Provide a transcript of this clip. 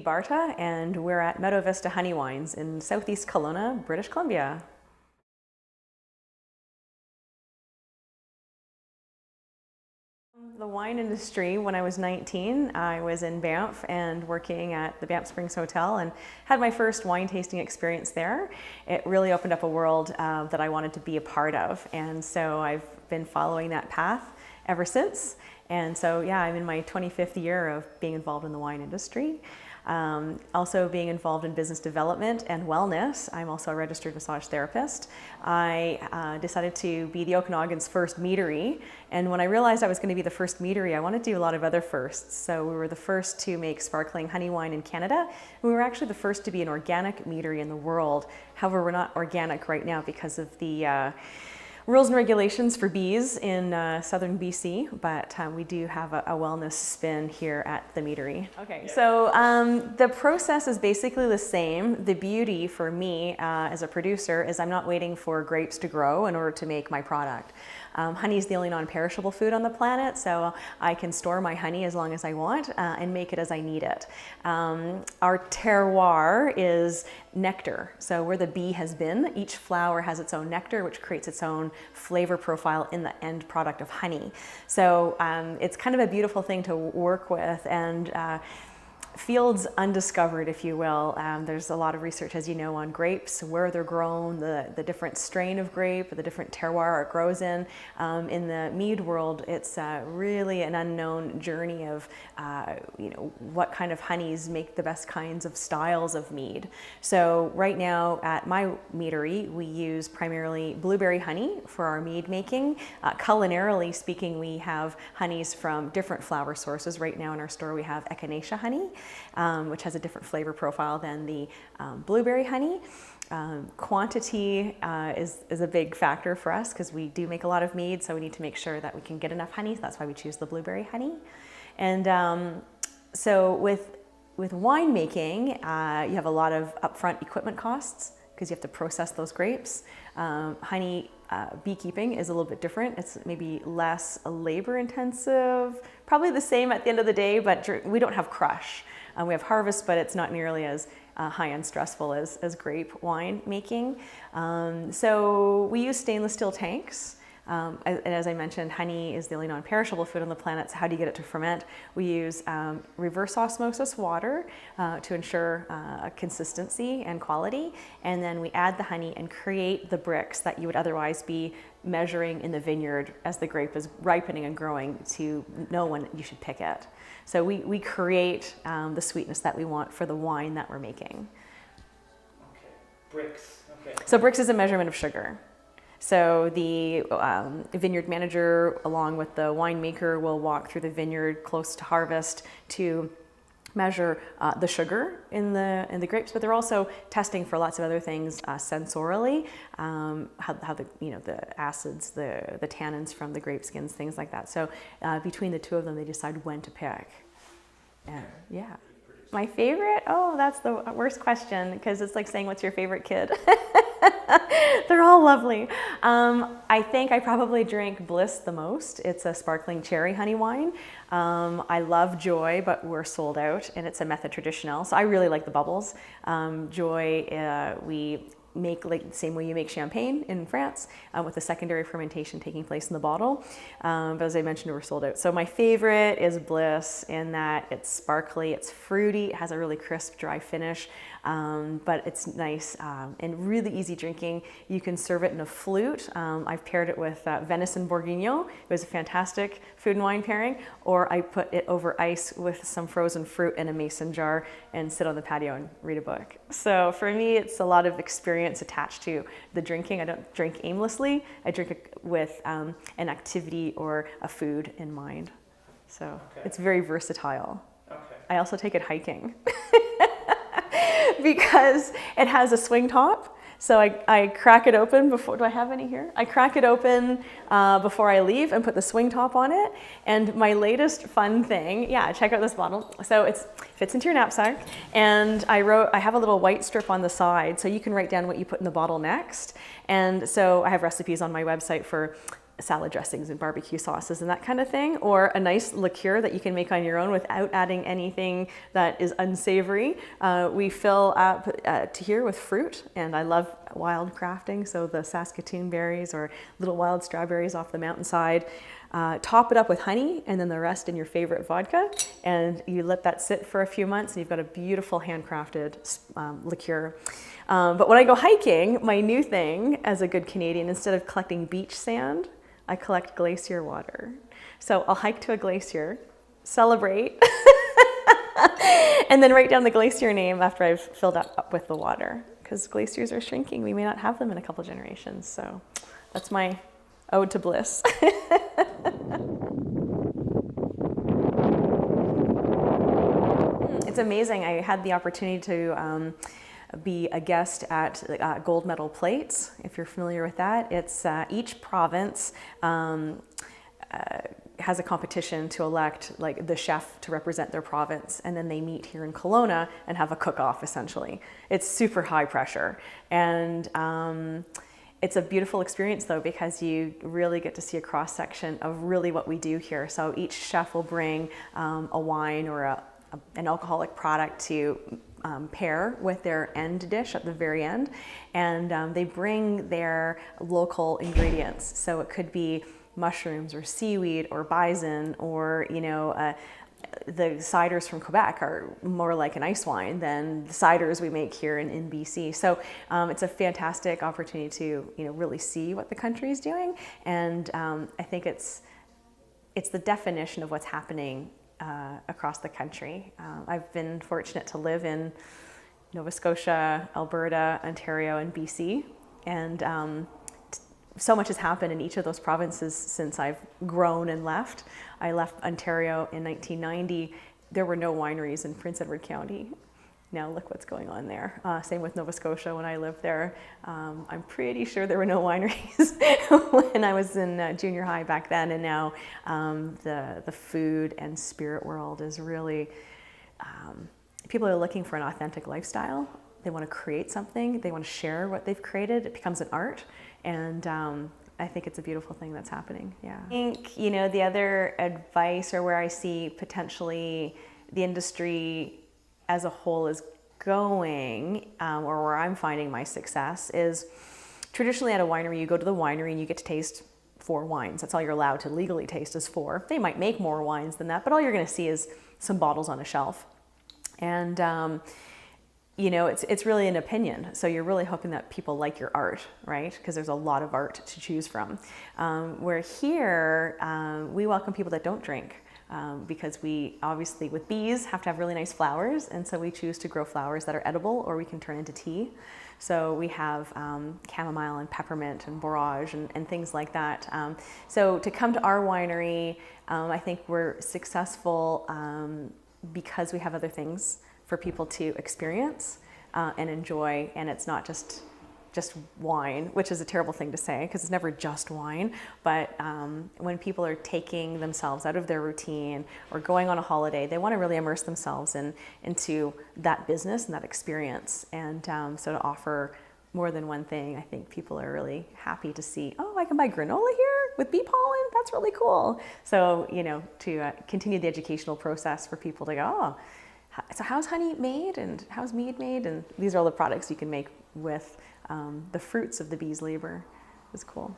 Barta, and we're at Meadow Vista Honey Wines in southeast Kelowna, British Columbia. The wine industry, when I was 19, I was in Banff and working at the Banff Springs Hotel and had my first wine tasting experience there. It really opened up a world that I wanted to be a part of, and so I've been following that path ever since. And so yeah, I'm in my 25th year of being involved in the wine industry. Also being involved in business development and wellness. I'm also a registered massage therapist. I decided to be the Okanagan's first meadery, and when I realized I was going to be the first meadery, I wanted to do a lot of other firsts. So we were the first to make sparkling honey wine in Canada, and we were actually the first to be an organic meadery in the world. However, we're not organic right now because of the rules and regulations for bees in southern BC, but we do have a wellness spin here at the meadery. Okay, so the process is basically the same. The beauty for me as a producer is I'm not waiting for grapes to grow in order to make my product. Honey is the only non-perishable food on the planet, so I can store my honey as long as I want and make it as I need it. Our terroir is nectar, so where the bee has been, each flower has its own nectar, which creates its own flavor profile in the end product of honey. So it's kind of a beautiful thing to work with, and fields undiscovered, if you will. There's a lot of research, as you know, on grapes, where they're grown, the different strain of grape, the different terroir it grows in. In the mead world, it's really an unknown journey of what kind of honeys make the best kinds of styles of mead. So right now at my meadery, we use primarily blueberry honey for our mead making. Culinarily speaking, we have honeys from different flower sources. Right now in our store we have echinacea honey, which has a different flavor profile than the blueberry honey. Quantity is a big factor for us because we do make a lot of mead, so we need to make sure that we can get enough honey. So that's why we choose the blueberry honey. And so with winemaking, you have a lot of upfront equipment costs because you have to process those grapes. Honey beekeeping is a little bit different. It's maybe less labor intensive, probably the same at the end of the day, but we don't have crush. We have harvest, but it's not nearly as high and stressful as grape wine making. So we use stainless steel tanks. And as I mentioned, honey is the only non-perishable food on the planet, so how do you get it to ferment? We use reverse osmosis water to ensure consistency and quality, and then we add the honey and create the bricks that you would otherwise be measuring in the vineyard as the grape is ripening and growing to know when you should pick it. So we create the sweetness that we want for the wine that we're making. Okay, bricks. Okay. So bricks is a measurement of sugar. So the vineyard manager, along with the winemaker, will walk through the vineyard close to harvest to measure the sugar in the grapes, but they're also testing for lots of other things sensorily, how the acids, the tannins from the grape skins, things like that. So between the two of them, they decide when to pick. Yeah. My favorite? Oh, that's the worst question because it's like saying, what's your favorite kid? They're all lovely. I think I probably drink Bliss the most. It's a sparkling cherry honey wine. I love Joy, but we're sold out, and it's a method traditional. So I really like the bubbles. Joy, we make like the same way you make champagne in France, with the secondary fermentation taking place in the bottle. But as I mentioned, we're sold out. So my favorite is Bliss in that it's sparkly, it's fruity, it has a really crisp, dry finish, but it's nice and really easy drinking. You can serve it in a flute. I've paired it with venison bourguignon. It was a fantastic food and wine pairing, or I put it over ice with some frozen fruit in a mason jar and sit on the patio and read a book. So for me, it's a lot of experience attached to the drinking. I don't drink aimlessly. I drink it with an activity or a food in mind. So It's very versatile. Okay. I also take it hiking because it has a swing top. So I crack it open before, do I have any here? I crack it open before I leave and put the swing top on it. And my latest fun thing, yeah, check out this bottle. So it fits into your knapsack. And I have a little white strip on the side so you can write down what you put in the bottle next. And so I have recipes on my website for salad dressings and barbecue sauces and that kind of thing, or a nice liqueur that you can make on your own without adding anything that is unsavory. We fill up to here with fruit, and I love wild crafting, so the Saskatoon berries or little wild strawberries off the mountainside. Top it up with honey, and then the rest in your favorite vodka, and you let that sit for a few months, and you've got a beautiful handcrafted liqueur. But when I go hiking, my new thing as a good Canadian, instead of collecting beach sand, I collect glacier water. So I'll hike to a glacier, celebrate, and then write down the glacier name after I've filled up with the water, because glaciers are shrinking. We may not have them in a couple generations. So that's my ode to bliss. It's amazing. I had the opportunity to be a guest at Gold Medal Plates, if you're familiar with that. It's each province has a competition to elect like the chef to represent their province, and then they meet here in Kelowna and have a cook-off essentially. It's super high pressure, and it's a beautiful experience though, because you really get to see a cross-section of really what we do here. So each chef will bring a wine or an alcoholic product to pair with their end dish at the very end, and they bring their local ingredients. So it could be mushrooms or seaweed or bison, or the ciders from Quebec are more like an ice wine than the ciders we make here in BC. So it's a fantastic opportunity to really see what the country is doing, and I think it's the definition of what's happening across the country. I've been fortunate to live in Nova Scotia, Alberta, Ontario, and BC, and so much has happened in each of those provinces since I've grown and left. I left Ontario in 1990. There were no wineries in Prince Edward County. Now look what's going on there. Same with Nova Scotia when I lived there. I'm pretty sure there were no wineries when I was in junior high back then, and now the food and spirit world is really, people are looking for an authentic lifestyle. They want to create something, they want to share what they've created. It becomes an art, and I think it's a beautiful thing that's happening. Yeah. I think, the other advice, or where I see potentially the industry as a whole is going, or where I'm finding my success, is traditionally at a winery, you go to the winery and you get to taste 4 wines. That's all you're allowed to legally taste is 4. They might make more wines than that, but all you're going to see is some bottles on a shelf. And it's really an opinion. So you're really hoping that people like your art, right? Because there's a lot of art to choose from. Where here, we welcome people that don't drink. Because we obviously, with bees, have to have really nice flowers, and so we choose to grow flowers that are edible or we can turn into tea. So we have chamomile and peppermint and borage and things like that. So to come to our winery, I think we're successful because we have other things for people to experience and enjoy, and it's not just wine, which is a terrible thing to say because it's never just wine. But when people are taking themselves out of their routine or going on a holiday, they want to really immerse themselves into that business and that experience. And so to offer more than one thing, I think people are really happy to see, oh, I can buy granola here with bee pollen? That's really cool. So, to continue the educational process for people to go, oh, so how's honey made and how's mead made? And these are all the products you can make with the fruits of the bees' labor. It was cool.